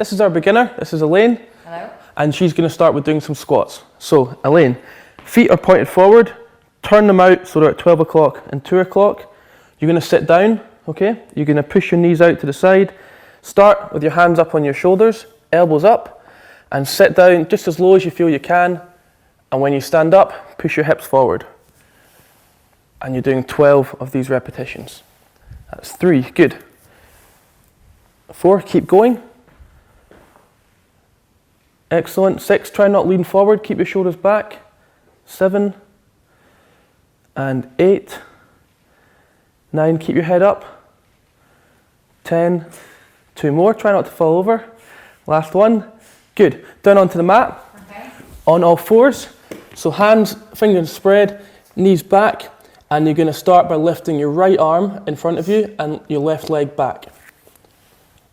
This is our beginner. This is Elaine. Hello. And she's going to start with doing some squats. So, Elaine, feet are pointed forward. Turn them out so they're at 12 o'clock and 2 o'clock. You're going to sit down, okay? You're going to push your knees out to the side. Start with your hands up on your shoulders, elbows up, and sit down just as low as you feel you can. And when you stand up, push your hips forward. And you're doing 12 of these repetitions. That's 3, good. 4, keep going. Excellent. 6, try not lean forward, keep your shoulders back. 7, and 8, 9, keep your head up. 10, 2 more, try not to fall over. Last one, good. Down onto the mat, Okay. on all fours. So hands, fingers spread, knees back, and you're going to start by lifting your right arm in front of you and your left leg back.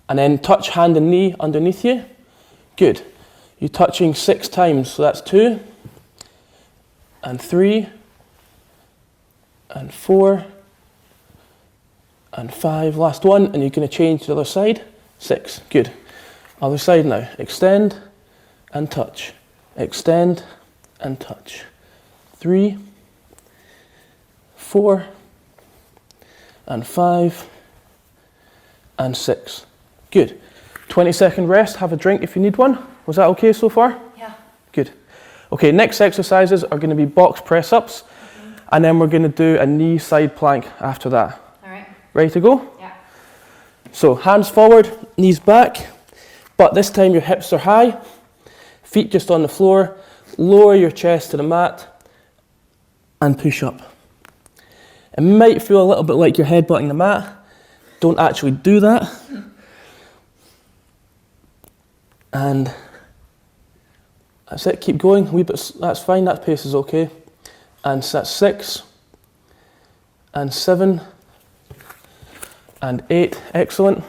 And then touch hand and knee underneath you. Good. You're touching 6 times, so that's 2, and 3, and 4, and 5. Last one, and you're going to change to the other side. 6, good. Other side now. Extend and touch. Extend and touch. 3, 4, and 5, and 6. Good. 20-second rest. Have a drink if you need one. Was that okay so far? Yeah. Good. Okay, next exercises are going to be box press-ups, and then we're going to do a knee side plank after that. All right. Ready to go? Yeah. So hands forward, knees back, but this time your hips are high, feet just on the floor, lower your chest to the mat, and push up. It might feel a little bit like you're headbutting the mat. Don't actually do that. And that's it, keep going, a wee bit, that's fine, that pace is okay. And so that's 6, and 7, and 8, excellent.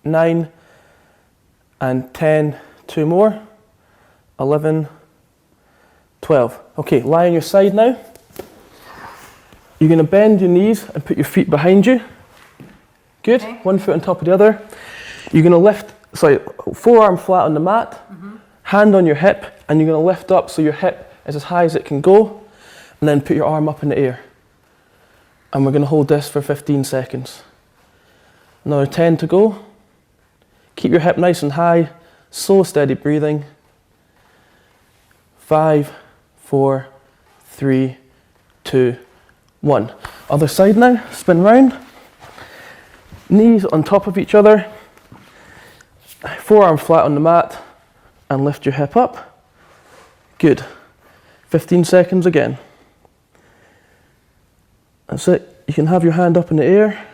9, and 10, 2 more. 11, 12. Okay, lie on your side now. You're going to bend your knees and put your feet behind you. Good, Okay. one foot on top of the other. You're going to lift, forearm flat on the mat, hand on your hip, and you're going to lift up so your hip is as high as it can go, and then put your arm up in the air. And we're going to hold this for 15 seconds. Another 10 to go. Keep your hip nice and high, slow, steady breathing. 5, 4, 3, 2, 1. Other side now, spin round. Knees on top of each other. Forearm flat on the mat, and lift your hip up. Good. 15 seconds again. That's it. You can have your hand up in the air.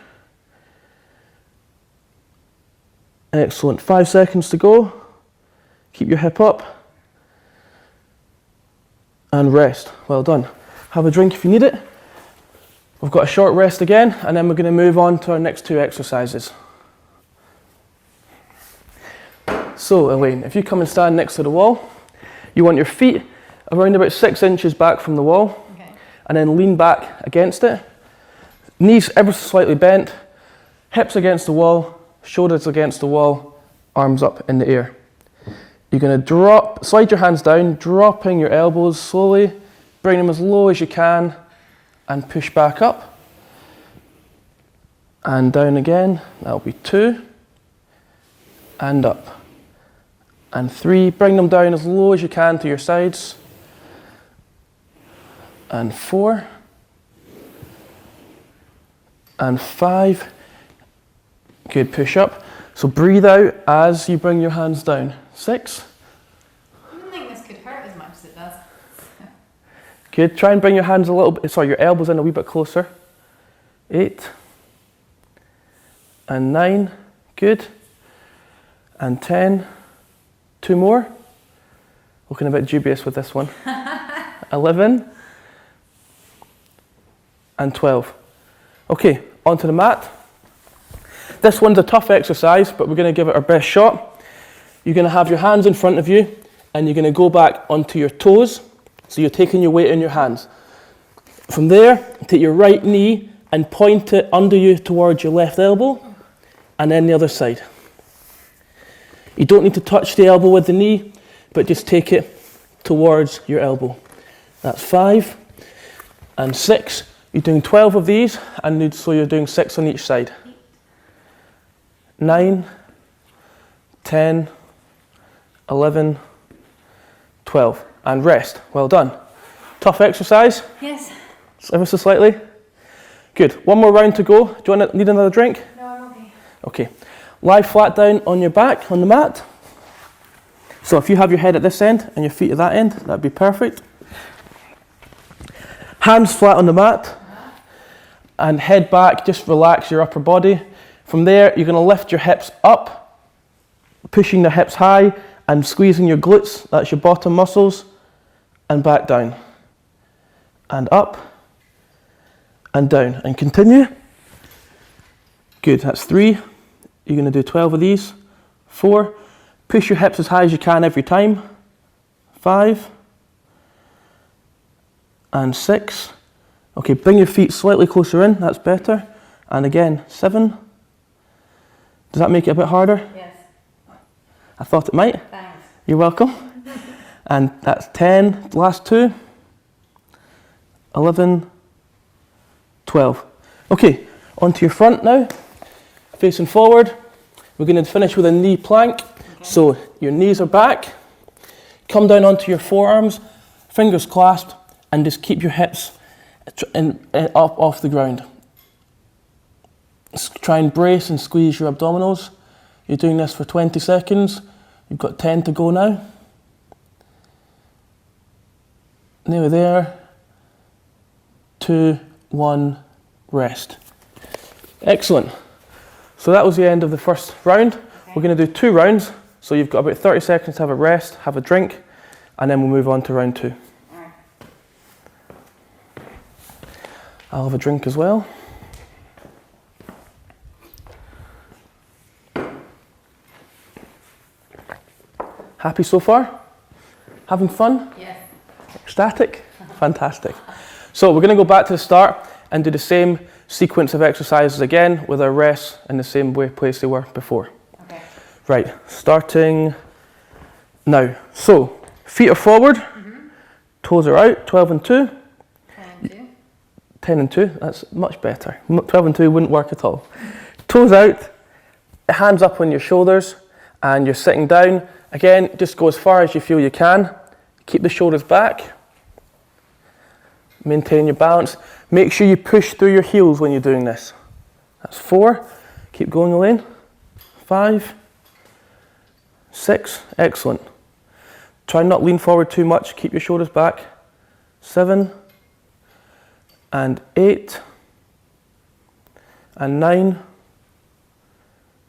Excellent. 5 seconds to go. Keep your hip up. And rest. Well done. Have a drink if you need it. We've got a short rest again, and then we're going to move on to our next 2 exercises. So, Elaine, if you come and stand next to the wall, you want your feet around about 6 inches back from the wall, Okay. and then lean back against it. Knees ever so slightly bent, hips against the wall, shoulders against the wall, arms up in the air. You're going to slide your hands down, dropping your elbows slowly, bring them as low as you can, and push back up. And down again, that'll be 2, and up. And 3, bring them down as low as you can to your sides. And 4, and 5. Good, push up. So breathe out as you bring your hands down. 6. I don't think this could hurt as much as it does. Good, try and bring your hands a little bit, your elbows in a wee bit closer. 8. And 9, good. And 10. 2 more. Looking a bit dubious with this one. 11. And 12. Okay, onto the mat. This one's a tough exercise, but we're going to give it our best shot. You're going to have your hands in front of you, and you're going to go back onto your toes. So you're taking your weight in your hands. From there, take your right knee and point it under you towards your left elbow, and then the other side. You don't need to touch the elbow with the knee, but just take it towards your elbow. That's 5 and 6. You're doing 12 of these, and so you're doing 6 on each side. 9, 10, 11, 12. And rest. Well done. Tough exercise? Yes. Ever so slightly? Good. One more round to go. Do you need another drink? No, I'm okay. Okay. Lie flat down on your back on the mat. So if you have your head at this end and your feet at that end, that'd be perfect. Hands flat on the mat and head back, just relax your upper body. From there, you're going to lift your hips up, pushing the hips high and squeezing your glutes, that's your bottom muscles, and back down. And up and down. And continue. Good, that's 3. You're going to do 12 of these. 4. Push your hips as high as you can every time. 5. And 6. Okay, bring your feet slightly closer in, that's better. And again, 7. Does that make it a bit harder? Yes. I thought it might. Thanks. You're welcome. And that's 10, last 2. 11, 12. Okay, onto your front now. Facing forward. We're going to finish with a knee plank. Okay. So your knees are back. Come down onto your forearms, fingers clasped, and just keep your hips up off the ground. Try and brace and squeeze your abdominals. You're doing this for 20 seconds. You've got 10 to go now. Nearly there. 2, 1, rest. Excellent. So that was the end of the first round. Okay. We're going to do 2 rounds. So you've got about 30 seconds to have a rest, have a drink, and then we'll move on to round 2. Right. I'll have a drink as well. Happy so far? Having fun? Yes. Ecstatic? Fantastic. So we're going to go back to the start and do the same sequence of exercises again with our rests in the same place they were before. Okay. Right, starting now. So, feet are forward, toes are out, 12 and 2. 10 and 2. 10 and 2, that's much better. 12 and 2 wouldn't work at all. Toes out, hands up on your shoulders, and you're sitting down. Again, just go as far as you feel you can. Keep the shoulders back. Maintain your balance. Make sure you push through your heels when you're doing this. That's 4. Keep going, Elaine. 5. 6. Excellent. Try not lean forward too much. Keep your shoulders back. 7. And 8. And 9.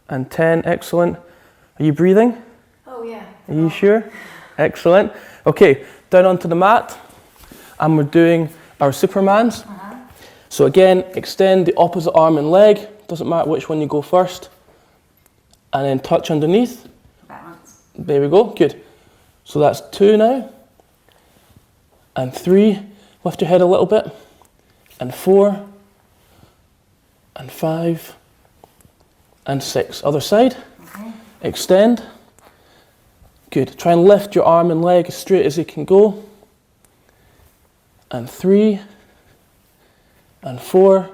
And 10. Excellent. Are you breathing? Oh, yeah. Are you sure? Excellent. Okay, down onto the mat. And we're doing our Supermans. So again, extend the opposite arm and leg. Doesn't matter which one you go first. And then touch underneath. Balance. There we go, good. So that's 2 now. And 3. Lift your head a little bit. And 4. And 5. And 6. Other side. Okay. Extend. Good. Try and lift your arm and leg as straight as you can go. And 3. And 4.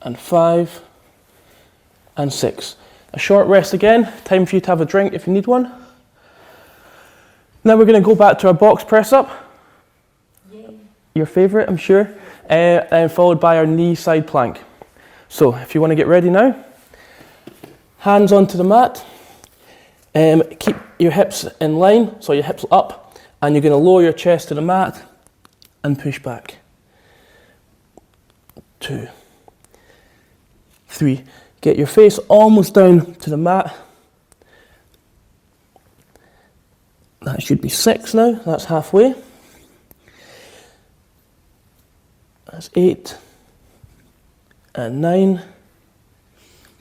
And 5. And 6. A short rest again. Time for you to have a drink if you need one. Now we're going to go back to our box press up. Yay. Your favourite, I'm sure. And followed by our knee side plank. So if you want to get ready now. Hands onto the mat. Keep your hips in line, so your hips up, and you're going to lower your chest to the mat and push back. 2. 3. Get your face almost down to the mat. That should be 6 now, that's halfway. That's 8. And 9.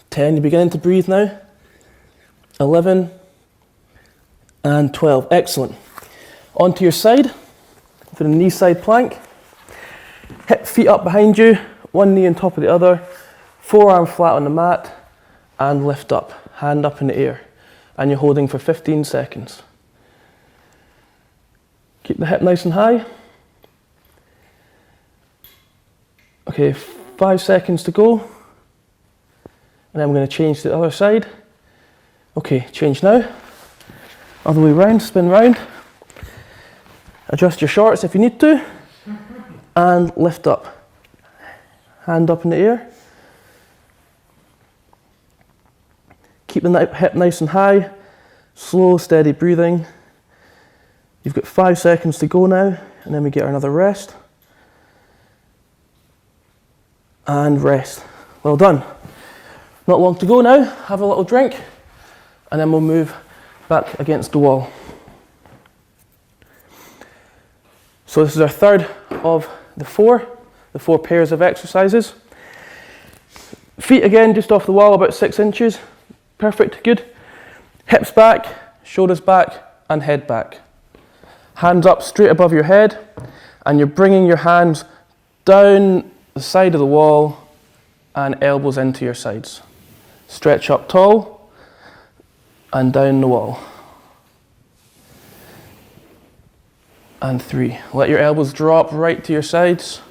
10, you're beginning to breathe now. 11. And 12, excellent. Onto your side, for the knee side plank. Hip feet up behind you, one knee on top of the other, forearm flat on the mat, and lift up, hand up in the air. and you're holding for 15 seconds. Keep the hip nice and high. Okay, 5 seconds to go. And then we're going to change to the other side. Okay, change now. Other way round, spin round. Adjust your shorts if you need to. And lift up. Hand up in the air. Keep the hip nice and high. Slow, steady breathing. You've got 5 seconds to go now, and then we get another rest. And rest. Well done. Not long to go now. Have a little drink, and then we'll move back against the wall. So this is our third of the four pairs of exercises. Feet again just off the wall, about 6 inches. Perfect, good. Hips back, shoulders back, and head back. Hands up straight above your head, and you're bringing your hands down the side of the wall and elbows into your sides. Stretch up tall and down the wall. And 3. Let your elbows drop right to your sides.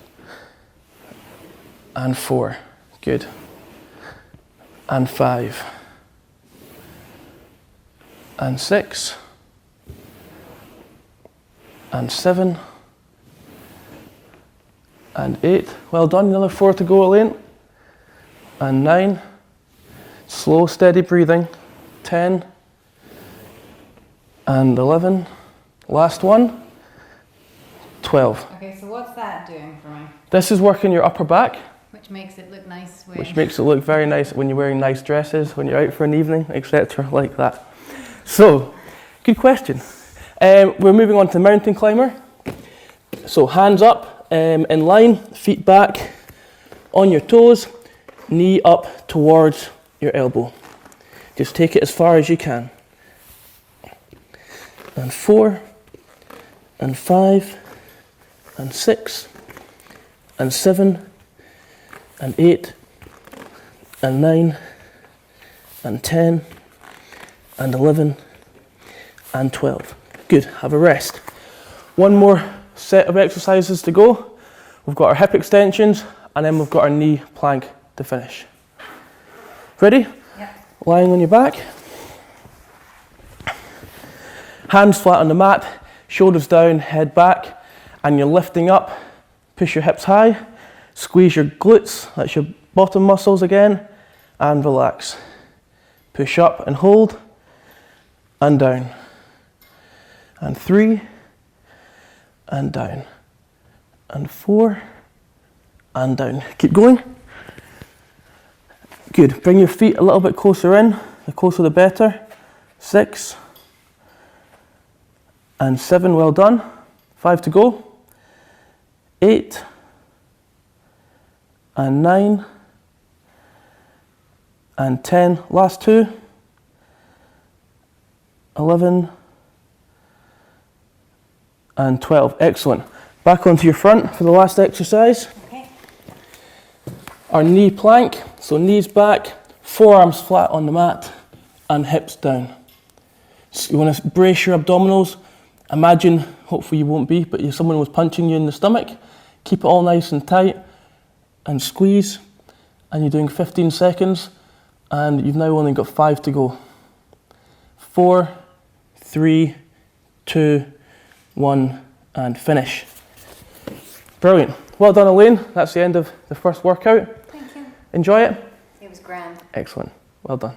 And 4. Good. And 5. And 6. And 7. And 8. Well done. Another 4 to go, Elaine. And 9. Slow, steady breathing. 10. And 11. Last one. 12. Okay, so what's that doing for me? This is working your upper back, Which makes it look nice. which makes it look very nice when you're wearing nice dresses, when you're out for an evening, etc. like that. So, good question. We're moving on to mountain climber. So hands up in line, feet back, on your toes, knee up towards your elbow. Just take it as far as you can. And 4, and 5, and 6, and 7, and 8, and 9, and 10, and 11, and 12. Good, have a rest. One more set of exercises to go. We've got our hip extensions, and then we've got our knee plank to finish. Ready? Yeah. Lying on your back. Hands flat on the mat, shoulders down, head back, and you're lifting up. Push your hips high, squeeze your glutes, that's your bottom muscles again, and relax. Push up and hold, and down. And 3, and down. And 4, and down. Keep going. Good. Bring your feet a little bit closer in. The closer the better. 6, and 7, well done. 5 to go. 8, and 9, and 10. Last 2. 11, and 12. Excellent. Back onto your front for the last exercise. Okay. Our knee plank, so knees back, forearms flat on the mat, and hips down. So you want to brace your abdominals. Imagine, hopefully you won't be, but if someone was punching you in the stomach, keep it all nice and tight, and squeeze, and you're doing 15 seconds, and you've now only got 5 to go. 4, 3, 2, 1, and finish. Brilliant. Well done, Elaine. That's the end of the first workout. Thank you. Enjoy it? It was grand. Excellent. Well done.